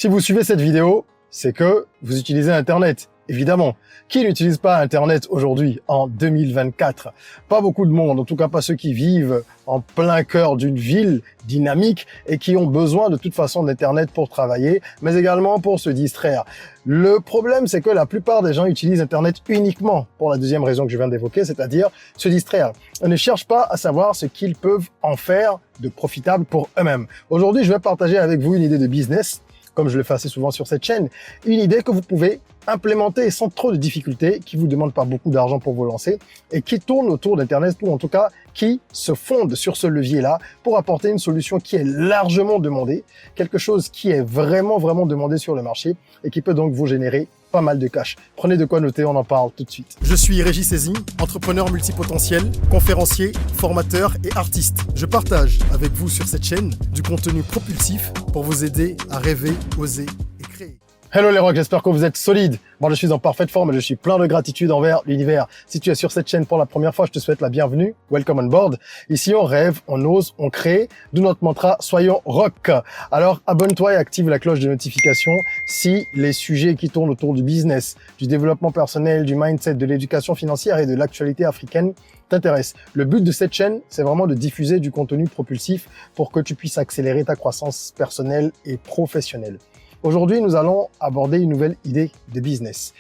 Si vous suivez cette vidéo, c'est que vous utilisez Internet. Évidemment, qui n'utilise pas Internet aujourd'hui, en 2024? Pas beaucoup de monde, en tout cas pas ceux qui vivent en plein cœur d'une ville dynamique et qui ont besoin de toute façon d'Internet pour travailler, mais également pour se distraire. Le problème, c'est que la plupart des gens utilisent Internet uniquement pour la deuxième raison que je viens d'évoquer, c'est-à-dire se distraire. Ils ne cherchent pas à savoir ce qu'ils peuvent en faire de profitable pour eux-mêmes. Aujourd'hui, je vais partager avec vous une idée de business, comme je le fais assez souvent sur cette chaîne, une idée que vous pouvez implémenter sans trop de difficultés, qui vous demande pas beaucoup d'argent pour vous lancer et qui tourne autour d'Internet, ou en tout cas qui se fonde sur ce levier-là pour apporter une solution qui est largement demandée, quelque chose qui est vraiment demandé sur le marché et qui peut donc vous générer pas mal de cash. Prenez de quoi noter, on en parle tout de suite. Je suis Régis Sezin, entrepreneur multipotentiel, conférencier, formateur et artiste. Je partage avec vous sur cette chaîne du contenu propulsif pour vous aider à rêver, oser et créer. Hello les rocks, j'espère que vous êtes solides. Moi, je suis en parfaite forme et je suis plein de gratitude envers l'univers. Si tu es sur cette chaîne pour la première fois, je te souhaite la bienvenue. Welcome on board. Ici, on rêve, on ose, on crée. D'où notre mantra, soyons rock. Alors, abonne-toi et active la cloche de notification si les sujets qui tournent autour du business, du développement personnel, du mindset, de l'éducation financière et de l'actualité africaine t'intéressent. Le but de cette chaîne, c'est vraiment de diffuser du contenu propulsif pour que tu puisses accélérer ta croissance personnelle et professionnelle. Aujourd'hui, nous allons aborder une nouvelle idée de business.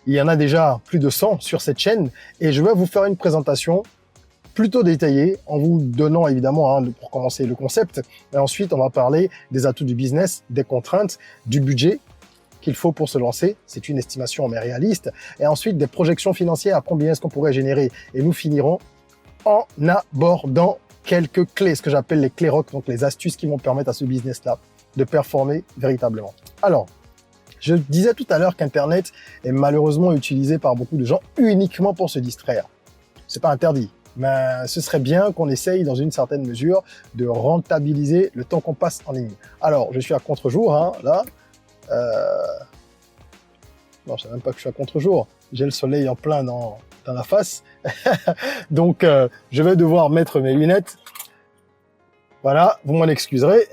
Il y en a déjà plus de 100 sur cette chaîne et je vais vous faire une présentation plutôt détaillée en vous donnant évidemment, pour commencer, le concept. Et ensuite, on va parler des atouts du business, des contraintes, du budget qu'il faut pour se lancer. C'est une estimation mais réaliste. Et ensuite, des projections financières à combien est-ce qu'on pourrait générer. Et nous finirons en abordant quelques clés, ce que j'appelle les clés rock, donc les astuces qui vont permettre à ce business-là de performer véritablement. Alors, je disais tout à l'heure qu'Internet est malheureusement utilisé par beaucoup de gens uniquement pour se distraire. C'est pas interdit, mais ce serait bien qu'on essaye dans une certaine mesure de rentabiliser le temps qu'on passe en ligne. Alors, je suis à contre-jour, là. Non, je sais même pas que je suis à contre-jour. J'ai le soleil en plein dans la face. Donc, je vais devoir mettre mes lunettes. Voilà, vous m'en excuserez.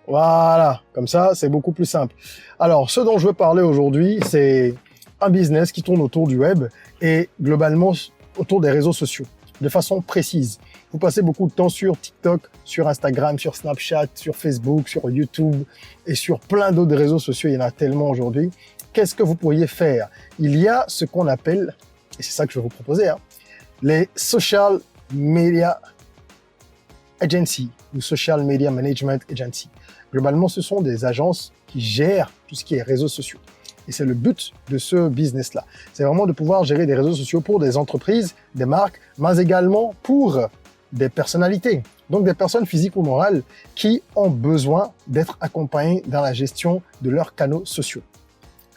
Voilà, comme ça, c'est beaucoup plus simple. Alors, ce dont je veux parler aujourd'hui, c'est un business qui tourne autour du web et globalement autour des réseaux sociaux, de façon précise. Vous passez beaucoup de temps sur TikTok, sur Instagram, sur Snapchat, sur Facebook, sur YouTube et sur plein d'autres réseaux sociaux. Il y en a tellement aujourd'hui. Qu'est-ce que vous pourriez faire? Il y a ce qu'on appelle, et c'est ça que je vais vous proposer, les Social Media Agency ou Social Media Management Agency. Globalement, ce sont des agences qui gèrent tout ce qui est réseaux sociaux. Et c'est le but de ce business-là. C'est vraiment de pouvoir gérer des réseaux sociaux pour des entreprises, des marques, mais également pour des personnalités. Donc des personnes physiques ou morales qui ont besoin d'être accompagnées dans la gestion de leurs canaux sociaux.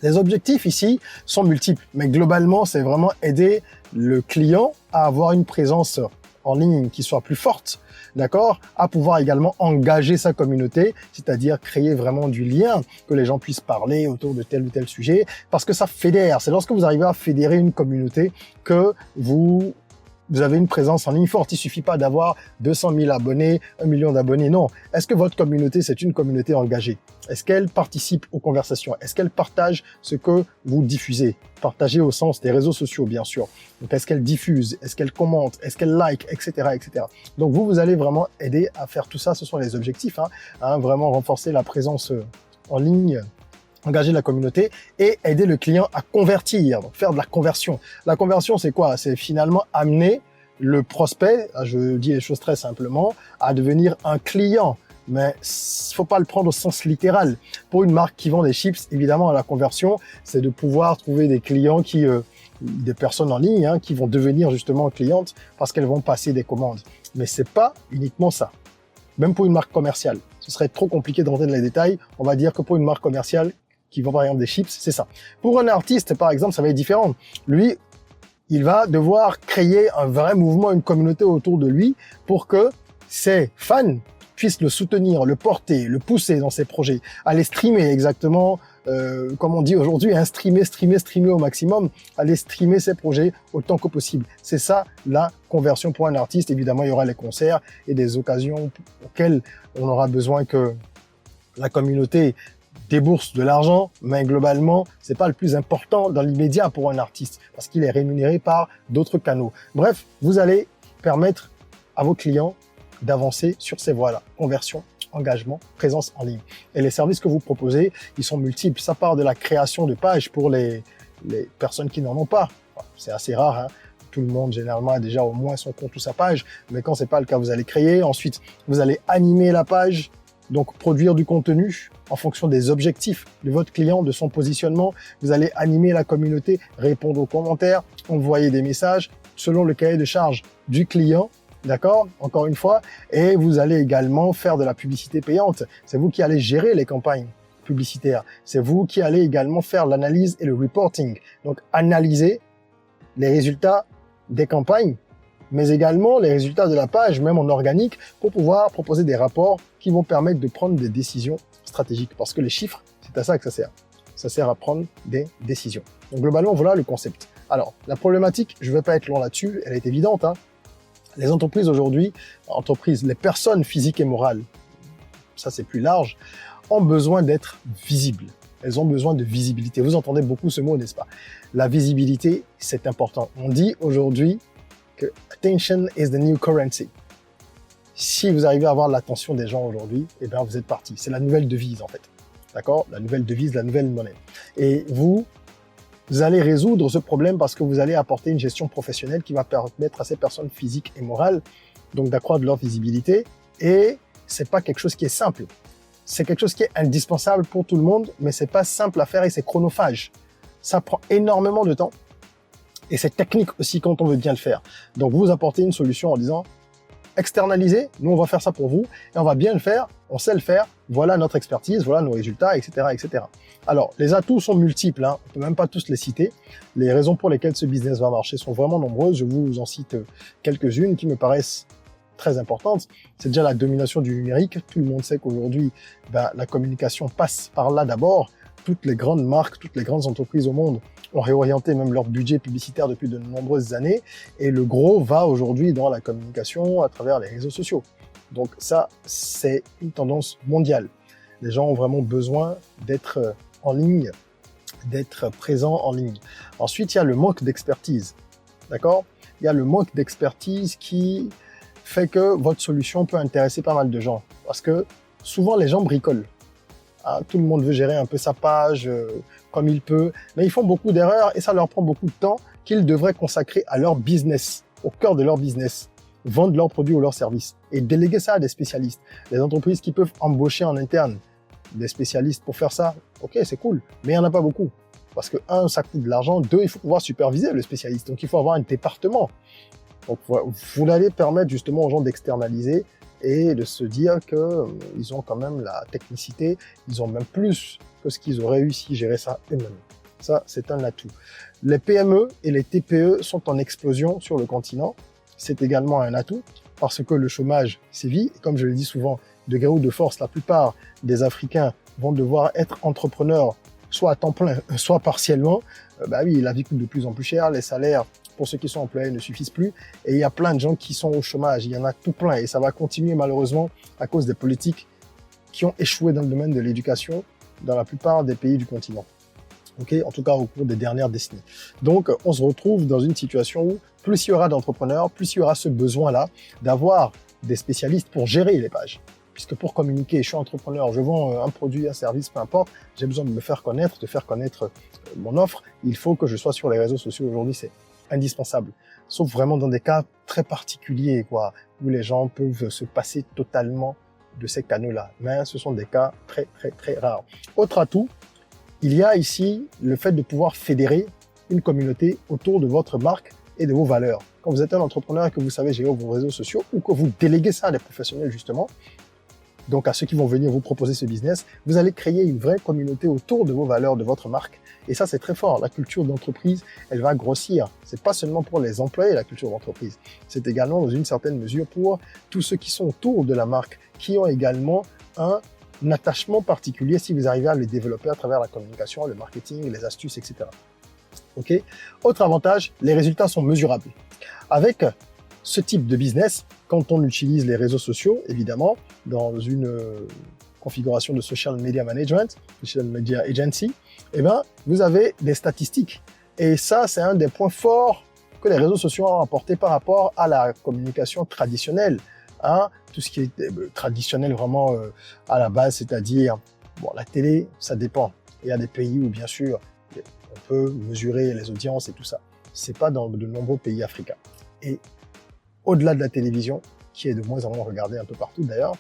Les objectifs ici sont multiples, mais globalement, c'est vraiment aider le client à avoir une présence en ligne qui soit plus forte, d'accord, à pouvoir également engager sa communauté, c'est-à-dire créer vraiment du lien, que les gens puissent parler autour de tel ou tel sujet, parce que ça fédère. C'est lorsque vous arrivez à fédérer une communauté que vous avez une présence en ligne forte. Il suffit pas d'avoir 200 000 abonnés, 1 million d'abonnés, non. Est-ce que votre communauté, c'est une communauté engagée? Est-ce qu'elle participe aux conversations? Est-ce qu'elle partage ce que vous diffusez? Partager au sens des réseaux sociaux, bien sûr. Donc, est-ce qu'elle diffuse? Est-ce qu'elle commente? Est-ce qu'elle like? Etc., etc. Donc, vous allez vraiment aider à faire tout ça. Ce sont les objectifs, vraiment renforcer la présence en ligne, engager la communauté et aider le client à convertir, donc faire de la conversion. La conversion, c'est quoi? C'est finalement amener le prospect, je dis les choses très simplement, à devenir un client. Mais il faut pas le prendre au sens littéral. Pour une marque qui vend des chips, évidemment, la conversion, c'est de pouvoir trouver des clients des personnes en ligne, qui vont devenir justement clientes parce qu'elles vont passer des commandes. Mais c'est pas uniquement ça. Même pour une marque commerciale, ce serait trop compliqué de rentrer dans les détails. On va dire que pour une marque commerciale qui vend par exemple des chips, c'est ça. Pour un artiste, par exemple, ça va être différent. Lui, il va devoir créer un vrai mouvement, une communauté autour de lui pour que ses fans puissent le soutenir, le porter, le pousser dans ses projets, aller streamer exactement, comme on dit aujourd'hui, streamer au maximum, aller streamer ses projets autant que possible. C'est ça la conversion pour un artiste. Évidemment, il y aura les concerts et des occasions auxquelles on aura besoin que la communauté débourse de l'argent, mais globalement, c'est pas le plus important dans l'immédiat pour un artiste parce qu'il est rémunéré par d'autres canaux. Bref, vous allez permettre à vos clients d'avancer sur ces voies-là. Conversion, engagement, présence en ligne. Et les services que vous proposez, ils sont multiples. Ça part de la création de pages pour les personnes qui n'en ont pas. C'est assez rare, hein. Tout le monde, généralement, a déjà au moins son compte ou sa page. Mais quand c'est pas le cas, vous allez créer. Ensuite, vous allez animer la page. Donc, produire du contenu en fonction des objectifs de votre client, de son positionnement. Vous allez animer la communauté, répondre aux commentaires, envoyer des messages selon le cahier de charge du client. D'accord? Encore une fois. Et vous allez également faire de la publicité payante. C'est vous qui allez gérer les campagnes publicitaires. C'est vous qui allez également faire l'analyse et le reporting. Donc, analyser les résultats des campagnes, mais également les résultats de la page, même en organique, pour pouvoir proposer des rapports qui vont permettre de prendre des décisions stratégiques. Parce que les chiffres, c'est à ça que ça sert. Ça sert à prendre des décisions. Donc globalement, voilà le concept. Alors, la problématique, je ne vais pas être long là-dessus, elle est évidente, hein. Les entreprises aujourd'hui, les personnes physiques et morales, ça c'est plus large, ont besoin d'être visibles. Elles ont besoin de visibilité. Vous entendez beaucoup ce mot, n'est-ce pas? La visibilité, c'est important. On dit aujourd'hui que attention is the new currency. Si vous arrivez à avoir l'attention des gens aujourd'hui, eh bien, vous êtes parti. C'est la nouvelle devise, en fait. D'accord? La nouvelle devise, la nouvelle monnaie. Et vous allez résoudre ce problème parce que vous allez apporter une gestion professionnelle qui va permettre à ces personnes physiques et morales, donc d'accroître leur visibilité. Et c'est pas quelque chose qui est simple. C'est quelque chose qui est indispensable pour tout le monde, mais c'est pas simple à faire et c'est chronophage. Ça prend énormément de temps et c'est technique aussi quand on veut bien le faire. Donc, vous apportez une solution en disant externalisez, nous on va faire ça pour vous et on va bien le faire, on sait le faire, voilà notre expertise, voilà nos résultats, etc., etc. Alors, les atouts sont multiples, hein, on peut même pas tous les citer. Les raisons pour lesquelles ce business va marcher sont vraiment nombreuses. Je vous en cite quelques-unes qui me paraissent très importante. C'est déjà la domination du numérique. Tout le monde sait qu'aujourd'hui, la communication passe par là d'abord. Toutes les grandes marques, toutes les grandes entreprises au monde ont réorienté même leur budget publicitaire depuis de nombreuses années. Et le gros va aujourd'hui dans la communication à travers les réseaux sociaux. Donc ça, c'est une tendance mondiale. Les gens ont vraiment besoin d'être en ligne, d'être présents en ligne. Ensuite, il y a le manque d'expertise. D'accord? Il y a le manque d'expertise qui fait que votre solution peut intéresser pas mal de gens. Parce que souvent, les gens bricolent. Ah, tout le monde veut gérer un peu sa page comme il peut, mais ils font beaucoup d'erreurs et ça leur prend beaucoup de temps qu'ils devraient consacrer à leur business, au cœur de leur business, vendre leurs produits ou leurs services et déléguer ça à des spécialistes. Les entreprises qui peuvent embaucher en interne des spécialistes pour faire ça, ok, c'est cool, mais il n'y en a pas beaucoup. Parce que, un, ça coûte de l'argent, deux, il faut pouvoir superviser le spécialiste, donc il faut avoir un département. Donc, vous allez permettre justement aux gens d'externaliser et de se dire qu'ils ont quand même la technicité, ils ont même plus que ce qu'ils auraient eu s'ils géraient ça eux-mêmes. Ça, c'est un atout. Les PME et les TPE sont en explosion sur le continent. C'est également un atout parce que le chômage sévit. Et comme je le dis souvent, de gré ou de force, la plupart des Africains vont devoir être entrepreneurs, soit à temps plein, soit partiellement. Oui, la vie coûte de plus en plus cher, les salaires pour ceux qui sont employés ne suffisent plus. Et il y a plein de gens qui sont au chômage. Il y en a tout plein et ça va continuer malheureusement à cause des politiques qui ont échoué dans le domaine de l'éducation dans la plupart des pays du continent. Okay, en tout cas au cours des dernières décennies. Donc, on se retrouve dans une situation où plus il y aura d'entrepreneurs, plus il y aura ce besoin-là d'avoir des spécialistes pour gérer les pages. Puisque pour communiquer, je suis entrepreneur, je vends un produit, un service, peu importe, j'ai besoin de me faire connaître, de faire connaître mon offre. Il faut que je sois sur les réseaux sociaux. Aujourd'hui, c'est indispensable. Sauf vraiment dans des cas très particuliers, quoi, où les gens peuvent se passer totalement de ces canaux-là. Mais ce sont des cas très, très, très rares. Autre atout, il y a ici le fait de pouvoir fédérer une communauté autour de votre marque et de vos valeurs. Quand vous êtes un entrepreneur et que vous savez gérer vos réseaux sociaux ou que vous déléguez ça à des professionnels justement, donc à ceux qui vont venir vous proposer ce business, vous allez créer une vraie communauté autour de vos valeurs, de votre marque. Et ça, c'est très fort. La culture d'entreprise, elle va grossir. C'est pas seulement pour les employés, la culture d'entreprise. C'est également, dans une certaine mesure, pour tous ceux qui sont autour de la marque, qui ont également un attachement particulier si vous arrivez à le développer à travers la communication, le marketing, les astuces, etc. Ok. Autre avantage, les résultats sont mesurables. Avec ce type de business, quand on utilise les réseaux sociaux, évidemment, dans une configuration de social media management, social media agency, eh bien, vous avez des statistiques. Et ça, c'est un des points forts que les réseaux sociaux ont apporté par rapport à la communication traditionnelle. Hein, tout ce qui est traditionnel vraiment à la base, c'est-à-dire, bon, la télé, ça dépend. Il y a des pays où, bien sûr, on peut mesurer les audiences et tout ça. C'est pas dans de nombreux pays africains. Et au-delà de la télévision, qui est de moins en moins regardée un peu partout d'ailleurs,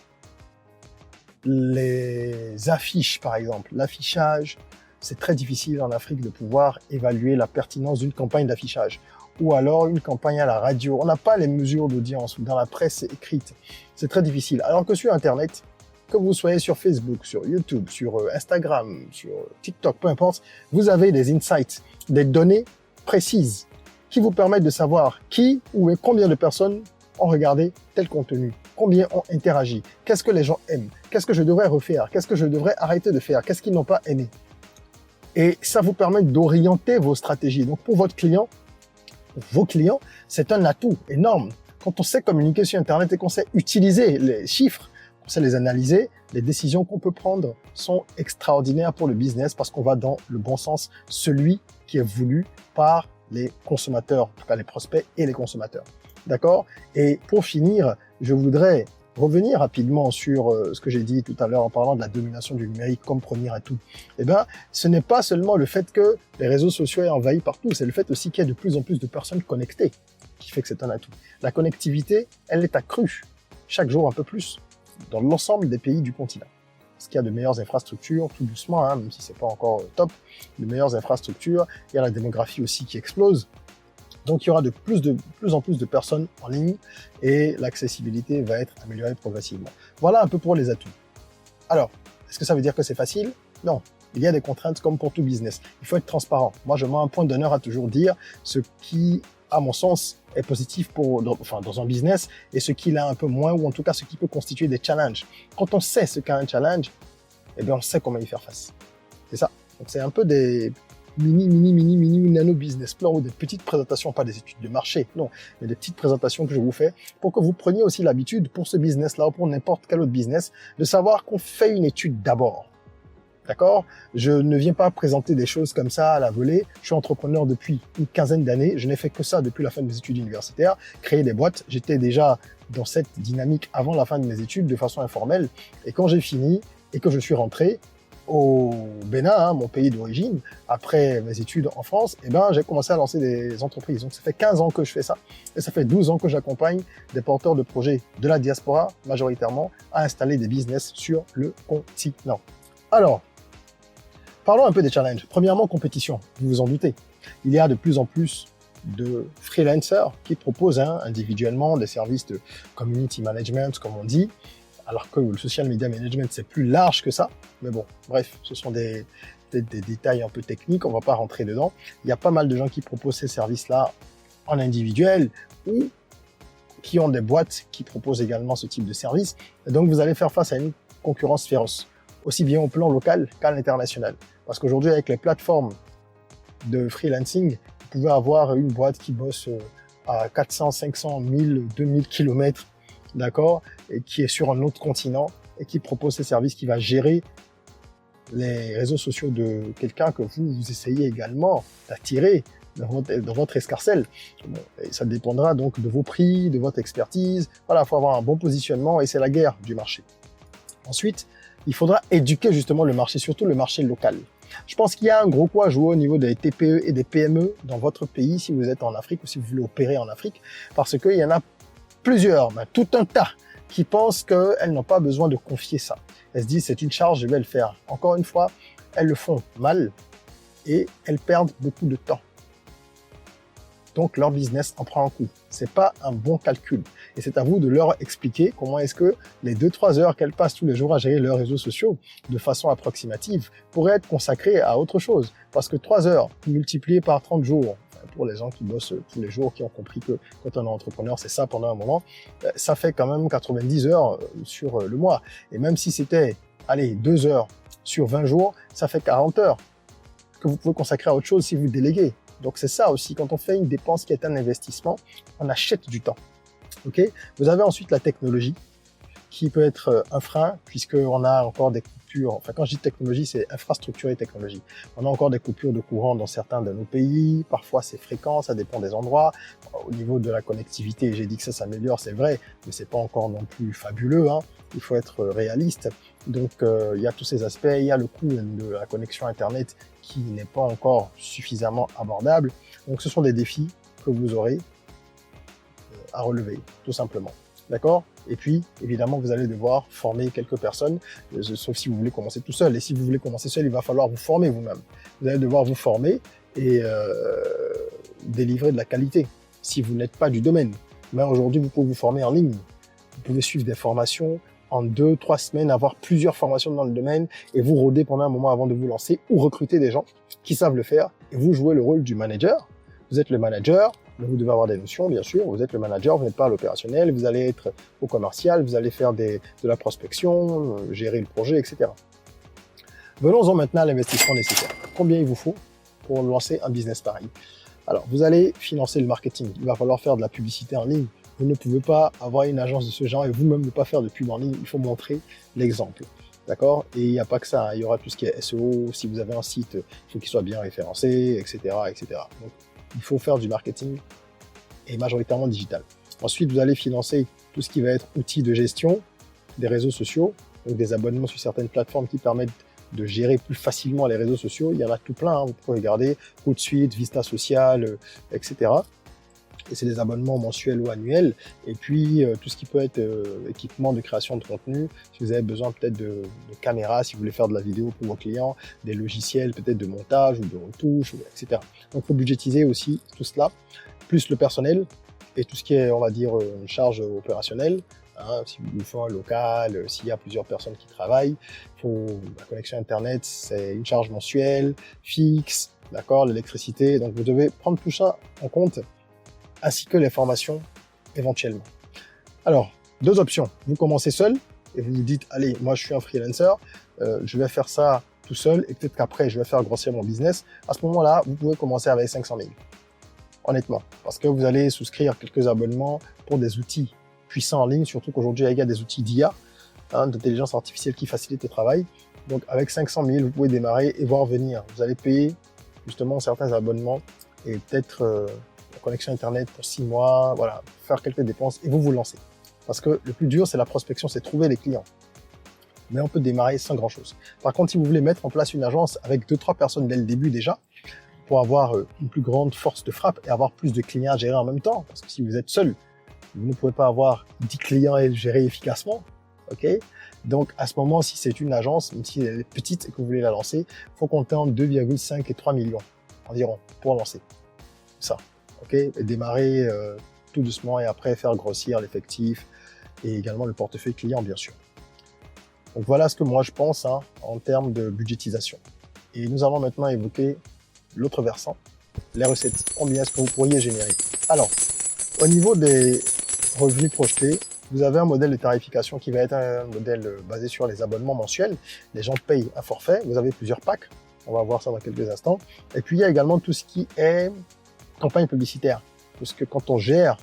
les affiches, par exemple, l'affichage, c'est très difficile en Afrique de pouvoir évaluer la pertinence d'une campagne d'affichage. Ou alors une campagne à la radio. On n'a pas les mesures d'audience ou dans la presse écrite. C'est très difficile. Alors que sur Internet, que vous soyez sur Facebook, sur YouTube, sur Instagram, sur TikTok, peu importe, vous avez des insights, des données précises qui vous permettent de savoir qui ou combien de personnes ont regardé tel contenu, combien ont interagi, qu'est-ce que les gens aiment, qu'est-ce que je devrais refaire, qu'est-ce que je devrais arrêter de faire, qu'est-ce qu'ils n'ont pas aimé. Et ça vous permet d'orienter vos stratégies. Donc pour votre client, vos clients, c'est un atout énorme. Quand on sait communiquer sur Internet et qu'on sait utiliser les chiffres, qu'on sait les analyser, les décisions qu'on peut prendre sont extraordinaires pour le business parce qu'on va dans le bon sens, celui qui est voulu par les consommateurs, en tout cas les prospects et les consommateurs. D'accord? Et pour finir, je voudrais revenir rapidement sur ce que j'ai dit tout à l'heure en parlant de la domination du numérique comme premier atout. Eh bien, ce n'est pas seulement le fait que les réseaux sociaux aient envahi partout, c'est le fait aussi qu'il y a de plus en plus de personnes connectées qui fait que c'est un atout. La connectivité, elle est accrue chaque jour un peu plus dans l'ensemble des pays du continent. Parce qu'il y a de meilleures infrastructures, tout doucement, hein, même si c'est pas encore top, de meilleures infrastructures. Il y a la démographie aussi qui explose. Donc, il y aura de plus en plus de personnes en ligne et l'accessibilité va être améliorée progressivement. Voilà un peu pour les atouts. Alors, est-ce que ça veut dire que c'est facile? Non. Il y a des contraintes comme pour tout business. Il faut être transparent. Moi, je mets un point d'honneur à toujours dire ce qui, à mon sens, est positif dans un business et ce qui l'est un peu moins, ou en tout cas ce qui peut constituer des challenges. Quand on sait ce qu'est un challenge, eh bien, on sait comment y faire face. C'est ça. Donc, c'est un peu des nano business plan ou des petites présentations, pas des études de marché, non, mais des petites présentations que je vous fais pour que vous preniez aussi l'habitude pour ce business-là ou pour n'importe quel autre business de savoir qu'on fait une étude d'abord. D'accord? Je ne viens pas présenter des choses comme ça à la volée. Je suis entrepreneur depuis une quinzaine d'années. Je n'ai fait que ça depuis la fin de mes études universitaires. Créer des boîtes. J'étais déjà dans cette dynamique avant la fin de mes études de façon informelle. Et quand j'ai fini et que je suis rentré au Bénin, hein, mon pays d'origine, après mes études en France, eh ben, j'ai commencé à lancer des entreprises. Donc, ça fait 15 ans que je fais ça. Et ça fait 12 ans que j'accompagne des porteurs de projets de la diaspora, majoritairement, à installer des business sur le continent. Alors, parlons un peu des challenges. Premièrement, compétition. Vous vous en doutez. Il y a de plus en plus de freelancers qui proposent individuellement des services de community management, comme on dit, alors que le social media management, c'est plus large que ça. Mais bon, bref, ce sont peut-être des détails un peu techniques, on va pas rentrer dedans. Il y a pas mal de gens qui proposent ces services-là en individuel ou qui ont des boîtes qui proposent également ce type de service. Et donc, vous allez faire face à une concurrence féroce, aussi bien au plan local qu'à l'international. Parce qu'aujourd'hui, avec les plateformes de freelancing, vous pouvez avoir une boîte qui bosse à 400, 500, 1000, 2000 kilomètres, d'accord, et qui est sur un autre continent et qui propose ces services, qui va gérer les réseaux sociaux de quelqu'un que vous essayez également d'attirer dans votre escarcelle. Bon, et ça dépendra donc de vos prix, de votre expertise. Voilà, il faut avoir un bon positionnement et c'est la guerre du marché. Ensuite, il faudra éduquer justement le marché, surtout le marché local. Je pense qu'il y a un gros coup à jouer au niveau des TPE et des PME dans votre pays si vous êtes en Afrique ou si vous voulez opérer en Afrique, parce qu'il y en a plusieurs, tout un tas, qui pensent qu'elles n'ont pas besoin de confier ça. Elles se disent, c'est une charge, je vais le faire. Encore une fois, elles le font mal et elles perdent beaucoup de temps. Donc, leur business en prend un coup. C'est pas un bon calcul. Et c'est à vous de leur expliquer comment est-ce que les 2-3 heures qu'elles passent tous les jours à gérer leurs réseaux sociaux de façon approximative pourraient être consacrées à autre chose. Parce que 3 heures multipliées par 30 jours, pour les gens qui bossent tous les jours, qui ont compris que quand on est entrepreneur, c'est ça pendant un moment, ça fait quand même 90 heures sur le mois. Et même si c'était, 2 heures sur 20 jours, ça fait 40 heures que vous pouvez consacrer à autre chose si vous déléguez. Donc c'est ça aussi, quand on fait une dépense qui est un investissement, on achète du temps. Ok ? Vous avez ensuite la technologie, qui peut être un frein, puisqu'on a encore des coupures. Enfin, quand je dis technologie, c'est infrastructure et technologie. On a encore des coupures de courant dans certains de nos pays. Parfois, c'est fréquent, ça dépend des endroits. Au niveau de la connectivité, j'ai dit que ça s'améliore, c'est vrai, mais c'est pas encore non plus fabuleux, hein. Il faut être réaliste. Donc, il y a tous ces aspects. Il y a le coût de la connexion Internet qui n'est pas encore suffisamment abordable. Donc, ce sont des défis que vous aurez à relever, tout simplement. D'accord? Et puis, évidemment, vous allez devoir former quelques personnes, sauf si vous voulez commencer tout seul. Et si vous voulez commencer seul, il va falloir vous former vous-même. Vous allez devoir vous former et délivrer de la qualité, si vous n'êtes pas du domaine. Mais aujourd'hui, vous pouvez vous former en ligne. Vous pouvez suivre des formations en 2-3 semaines, avoir plusieurs formations dans le domaine et vous rôder pendant un moment avant de vous lancer ou recruter des gens qui savent le faire et vous jouez le rôle du manager. Vous êtes le manager, mais vous devez avoir des notions, bien sûr. Vous êtes le manager, vous n'êtes pas à l'opérationnel, vous allez être au commercial, vous allez faire de la prospection, gérer le projet, etc. Venons-en maintenant à l'investissement nécessaire. Combien il vous faut pour lancer un business pareil? Alors, vous allez financer le marketing. Il va falloir faire de la publicité en ligne. Vous ne pouvez pas avoir une agence de ce genre et vous-même ne pas faire de pub en ligne. Il faut montrer l'exemple. D'accord? Et il n'y a pas que ça. Il y aura tout ce qui est SEO. Si vous avez un site, il faut qu'il soit bien référencé, etc., etc. Donc, il faut faire du marketing et majoritairement digital. Ensuite, vous allez financer tout ce qui va être outils de gestion des réseaux sociaux, donc des abonnements sur certaines plateformes qui permettent de gérer plus facilement les réseaux sociaux. Il y en a tout plein, hein. Vous pouvez regarder Hootsuite, Vista Social, etc. Et c'est des abonnements mensuels ou annuels. Et puis, tout ce qui peut être équipement de création de contenu, si vous avez besoin peut-être de caméras, si vous voulez faire de la vidéo pour vos clients, des logiciels peut-être de montage ou de retouche, etc. Donc, il faut budgétiser aussi tout cela, plus le personnel et tout ce qui est, on va dire, une charge opérationnelle. Hein, si vous faites un local, s'il y a plusieurs personnes qui travaillent, la connexion Internet, c'est une charge mensuelle, fixe, d'accord, l'électricité. Donc, vous devez prendre tout ça en compte, ainsi que les formations éventuellement. Alors, deux options. Vous commencez seul et vous vous dites, allez, moi je suis un freelancer, je vais faire ça tout seul et peut-être qu'après je vais faire grossir mon business. À ce moment-là, vous pouvez commencer avec 500 000. Honnêtement, parce que vous allez souscrire quelques abonnements pour des outils puissants en ligne, surtout qu'aujourd'hui il y a des outils d'IA, hein, d'intelligence artificielle qui facilitent le travail. Donc avec 500 000, vous pouvez démarrer et voir venir. Vous allez payer justement certains abonnements et peut-être la connexion Internet pour 6 mois, voilà, faire quelques dépenses et vous vous lancez. Parce que le plus dur, c'est la prospection, c'est trouver les clients. Mais on peut démarrer sans grand-chose. Par contre, si vous voulez mettre en place une agence avec 2-3 personnes dès le début déjà, pour avoir une plus grande force de frappe et avoir plus de clients à gérer en même temps, parce que si vous êtes seul, vous ne pouvez pas avoir 10 clients et gérer efficacement, ok? Donc, à ce moment, si c'est une agence, même si elle est petite et que vous voulez la lancer, il faut compter entre 2,5 et 3 millions environ pour lancer. Ça. Okay, et démarrer tout doucement et après faire grossir l'effectif et également le portefeuille client, bien sûr. Donc voilà ce que moi je pense hein, en termes de budgétisation. Et nous allons maintenant évoquer l'autre versant, les recettes. Combien est-ce que vous pourriez générer? Alors, au niveau des revenus projetés, vous avez un modèle de tarification qui va être un modèle basé sur les abonnements mensuels. Les gens payent un forfait, vous avez plusieurs packs, on va voir ça dans quelques instants. Et puis il y a également tout ce qui est campagne publicitaire, parce que quand on gère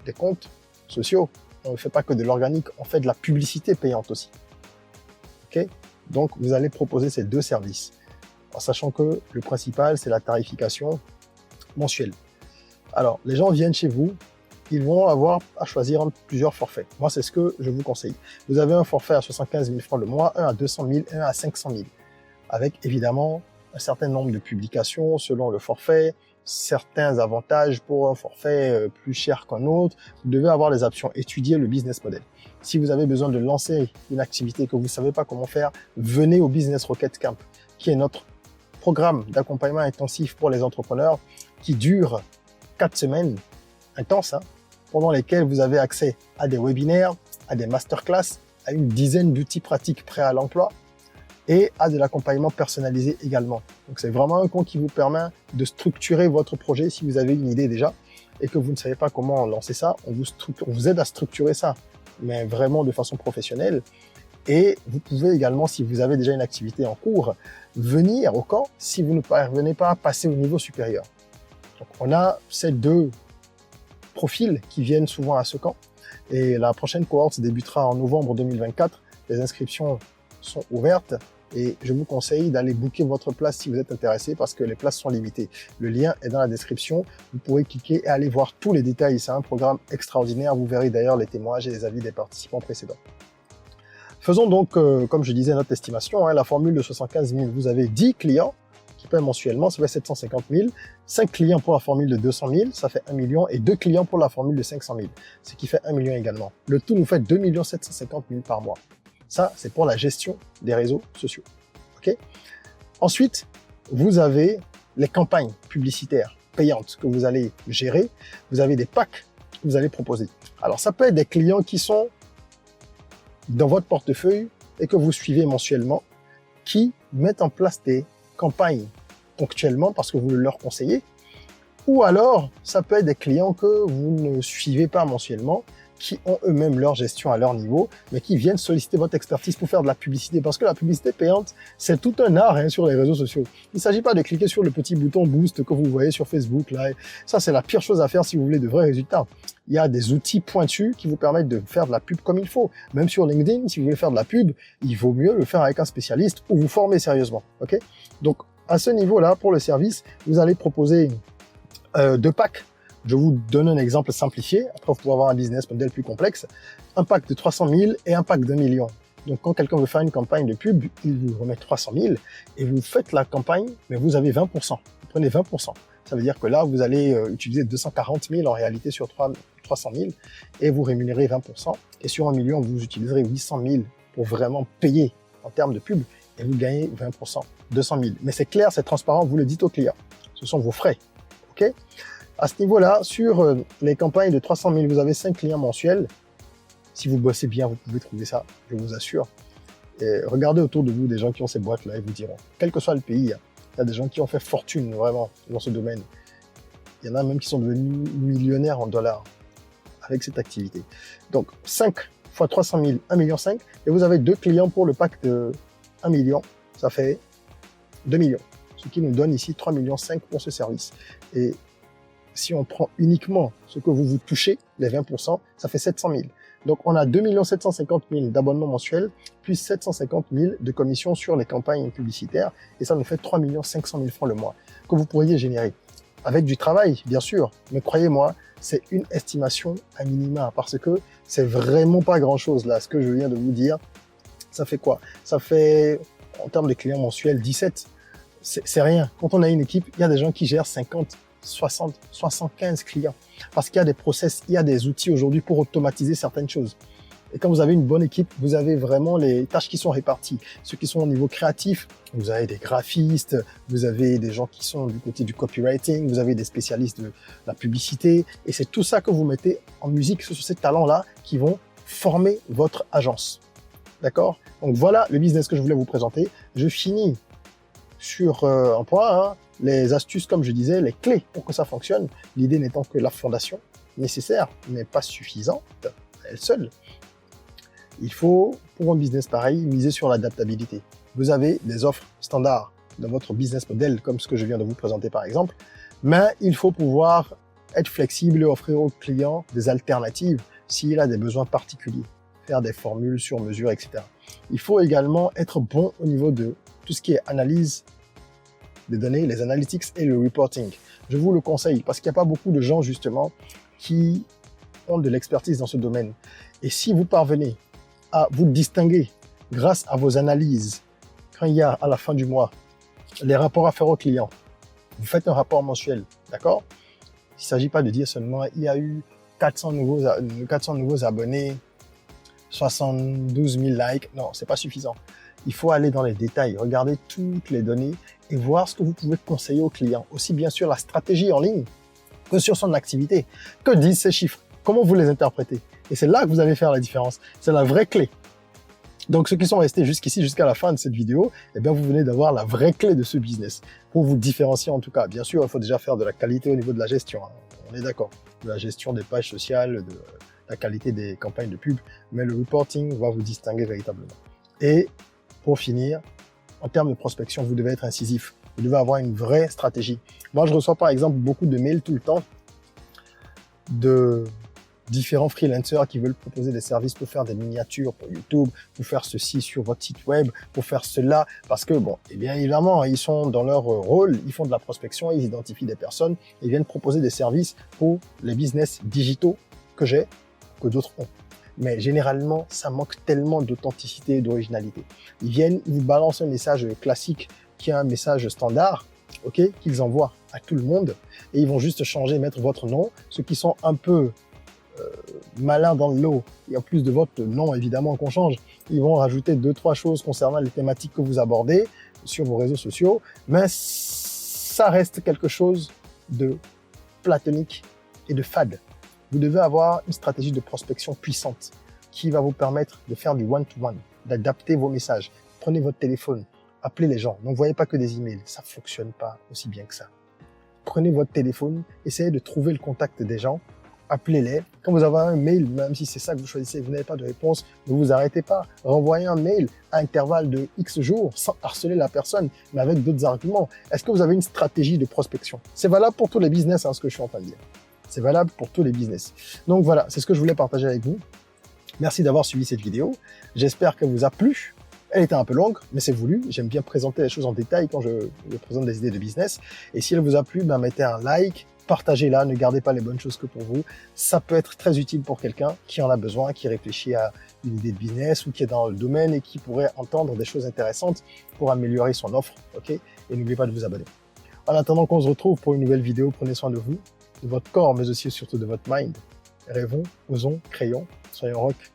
des comptes sociaux, on ne fait pas que de l'organique, on fait de la publicité payante aussi. Ok? Donc, vous allez proposer ces deux services, en sachant que le principal, c'est la tarification mensuelle. Alors, les gens viennent chez vous, ils vont avoir à choisir entre plusieurs forfaits. Moi, c'est ce que je vous conseille. Vous avez un forfait à 75 000 francs le mois, un à 200 000, un à 500 000, avec évidemment un certain nombre de publications selon le forfait, certains avantages pour un forfait plus cher qu'un autre. Vous devez avoir les options, étudier le business model. Si vous avez besoin de lancer une activité que vous ne savez pas comment faire, venez au Business Rocket Camp, qui est notre programme d'accompagnement intensif pour les entrepreneurs qui dure 4 semaines intenses, hein, pendant lesquelles vous avez accès à des webinaires, à des masterclass, à une dizaine d'outils pratiques prêts à l'emploi, et à de l'accompagnement personnalisé également. Donc c'est vraiment un compte qui vous permet de structurer votre projet si vous avez une idée déjà et que vous ne savez pas comment lancer ça, on vous aide à structurer ça, mais vraiment de façon professionnelle. Et vous pouvez également, si vous avez déjà une activité en cours, venir au camp si vous ne parvenez pas à passer au niveau supérieur. Donc on a ces deux profils qui viennent souvent à ce camp Et la prochaine cohorte débutera en novembre 2024. Les inscriptions sont ouvertes et je vous conseille d'aller booker votre place si vous êtes intéressé parce que les places sont limitées. Le lien est dans la description. Vous pourrez cliquer et aller voir tous les détails. C'est un programme extraordinaire. Vous verrez d'ailleurs les témoignages et les avis des participants précédents. Faisons donc, comme je disais, notre estimation. La formule de 75 000, vous avez 10 clients qui paient mensuellement, ça fait 750 000. 5 clients pour la formule de 200 000, ça fait 1 million. Et 2 clients pour la formule de 500 000, ce qui fait 1 million également. Le tout nous fait 2 750 000 par mois. Ça, c'est pour la gestion des réseaux sociaux. Okay. Ensuite, vous avez les campagnes publicitaires payantes que vous allez gérer. Vous avez des packs que vous allez proposer. Alors, ça peut être des clients qui sont dans votre portefeuille et que vous suivez mensuellement, qui mettent en place des campagnes ponctuellement parce que vous leur conseillez. Ou alors, ça peut être des clients que vous ne suivez pas mensuellement, qui ont eux-mêmes leur gestion à leur niveau, mais qui viennent solliciter votre expertise pour faire de la publicité. Parce que la publicité payante, c'est tout un art sur les réseaux sociaux. Il ne s'agit pas de cliquer sur le petit bouton boost que vous voyez sur Facebook. Là. Ça, c'est la pire chose à faire si vous voulez de vrais résultats. Il y a des outils pointus qui vous permettent de faire de la pub comme il faut. Même sur LinkedIn, si vous voulez faire de la pub, il vaut mieux le faire avec un spécialiste ou vous former sérieusement. Okay. Donc, à ce niveau-là, pour le service, vous allez proposer 2 packs. Je vous donne un exemple simplifié. Après, vous pouvez avoir un business model plus complexe. Un pack de 300 000 et un pack d'1 million. Donc, quand quelqu'un veut faire une campagne de pub, il vous remet 300 000 et vous faites la campagne, mais vous avez 20%. Vous prenez 20%. Ça veut dire que là, vous allez utiliser 240 000 en réalité sur 300 000 et vous rémunérez 20%. Et sur 1 million, vous utiliserez 800 000 pour vraiment payer en termes de pub et vous gagnez 20%, 200 000. Mais c'est clair, c'est transparent, vous le dites au client. Ce sont vos frais. OK ? À ce niveau-là, sur les campagnes de 300 000, vous avez 5 clients mensuels. Si vous bossez bien, vous pouvez trouver ça, je vous assure. Et regardez autour de vous des gens qui ont ces boîtes-là, ils vous diront. Quel que soit le pays, il y a des gens qui ont fait fortune vraiment dans ce domaine. Il y en a même qui sont devenus millionnaires en dollars avec cette activité. Donc 5 fois 300 000, 1,5 million. Et vous avez 2 clients pour le pack de 1 million. Ça fait 2 millions. Ce qui nous donne ici 3,5 millions pour ce service. Et si on prend uniquement ce que vous touchez, les 20%, ça fait 700 000. Donc, on a 2 750 000 d'abonnements mensuels, plus 750 000 de commissions sur les campagnes publicitaires. Et ça nous fait 3 500 000 francs le mois que vous pourriez générer. Avec du travail, bien sûr. Mais croyez-moi, c'est une estimation à minima parce que c'est vraiment pas grand-chose là. Ce que je viens de vous dire, ça fait quoi? Ça fait, en termes de clients mensuels, 17. C'est rien. Quand on a une équipe, il y a des gens qui gèrent 50, 60, 75 clients. Parce qu'il y a des process, il y a des outils aujourd'hui pour automatiser certaines choses. Et quand vous avez une bonne équipe, vous avez vraiment les tâches qui sont réparties. Ceux qui sont au niveau créatif, vous avez des graphistes, vous avez des gens qui sont du côté du copywriting, vous avez des spécialistes de la publicité. Et c'est tout ça que vous mettez en musique, ce sont ces talents-là qui vont former votre agence. D'accord? Donc voilà le business que je voulais vous présenter. Je finis sur un point, les astuces, comme je disais, les clés pour que ça fonctionne. L'idée n'étant que la fondation nécessaire n'est pas suffisante à elle seule. Il faut, pour un business pareil, miser sur l'adaptabilité. Vous avez des offres standards dans votre business model, comme ce que je viens de vous présenter par exemple, mais il faut pouvoir être flexible et offrir au client des alternatives s'il a des besoins particuliers, faire des formules sur mesure, etc. Il faut également être bon au niveau de tout ce qui est analyse des données, les analytics et le reporting. Je vous le conseille parce qu'il n'y a pas beaucoup de gens justement qui ont de l'expertise dans ce domaine. Et si vous parvenez à vous distinguer grâce à vos analyses, quand il y a à la fin du mois les rapports à faire au client, vous faites un rapport mensuel, d'accord? Il ne s'agit pas de dire seulement il y a eu 400 nouveaux abonnés, 72 000 likes. Non, c'est pas suffisant. Il faut aller dans les détails, regarder toutes les données et voir ce que vous pouvez conseiller au client. Aussi bien sûr la stratégie en ligne que sur son activité. Que disent ces chiffres? Comment vous les interprétez? Et c'est là que vous allez faire la différence. C'est la vraie clé. Donc ceux qui sont restés jusqu'ici, jusqu'à la fin de cette vidéo, eh bien vous venez d'avoir la vraie clé de ce business. Pour vous différencier en tout cas. Bien sûr, il faut déjà faire de la qualité au niveau de la gestion. On est d'accord. De la gestion des pages sociales, de la qualité des campagnes de pub. Mais le reporting va vous distinguer véritablement. Et pour finir, en termes de prospection, vous devez être incisif. Vous devez avoir une vraie stratégie. Moi, je reçois par exemple beaucoup de mails tout le temps de différents freelancers qui veulent proposer des services pour faire des miniatures pour YouTube, pour faire ceci sur votre site web, pour faire cela, parce que bon, et bien évidemment, ils sont dans leur rôle, ils font de la prospection, ils identifient des personnes, ils viennent proposer des services pour les business digitaux que j'ai, que d'autres ont. Mais généralement, ça manque tellement d'authenticité et d'originalité. Ils viennent, ils vous balancent un message classique qui est un message standard, ok, qu'ils envoient à tout le monde, et ils vont juste changer, mettre votre nom. Ceux qui sont un peu malins dans le lot, et en plus de votre nom évidemment qu'on change, ils vont rajouter 2-3 choses concernant les thématiques que vous abordez sur vos réseaux sociaux, mais ça reste quelque chose de platonique et de fade. Vous devez avoir une stratégie de prospection puissante qui va vous permettre de faire du one-to-one, d'adapter vos messages. Prenez votre téléphone, appelez les gens, n'envoyez pas que des emails, ça fonctionne pas aussi bien que ça. Prenez votre téléphone, essayez de trouver le contact des gens, appelez-les. Quand vous avez un mail, même si c'est ça que vous choisissez, vous n'avez pas de réponse, ne vous arrêtez pas. Renvoyez un mail à intervalle de X jours sans harceler la personne, mais avec d'autres arguments. Est-ce que vous avez une stratégie de prospection? C'est valable pour tous les business, ce que je suis en train de dire. C'est valable pour tous les business. Donc voilà, c'est ce que je voulais partager avec vous. Merci d'avoir suivi cette vidéo. J'espère qu'elle vous a plu. Elle était un peu longue, mais c'est voulu. J'aime bien présenter les choses en détail quand je présente des idées de business. Et si elle vous a plu, mettez un like, partagez-la, ne gardez pas les bonnes choses que pour vous. Ça peut être très utile pour quelqu'un qui en a besoin, qui réfléchit à une idée de business ou qui est dans le domaine et qui pourrait entendre des choses intéressantes pour améliorer son offre. Ok? Et n'oubliez pas de vous abonner. En attendant qu'on se retrouve pour une nouvelle vidéo, prenez soin de vous, de votre corps, mais aussi surtout de votre mind. Rêvons, osons, créons, soyons rock.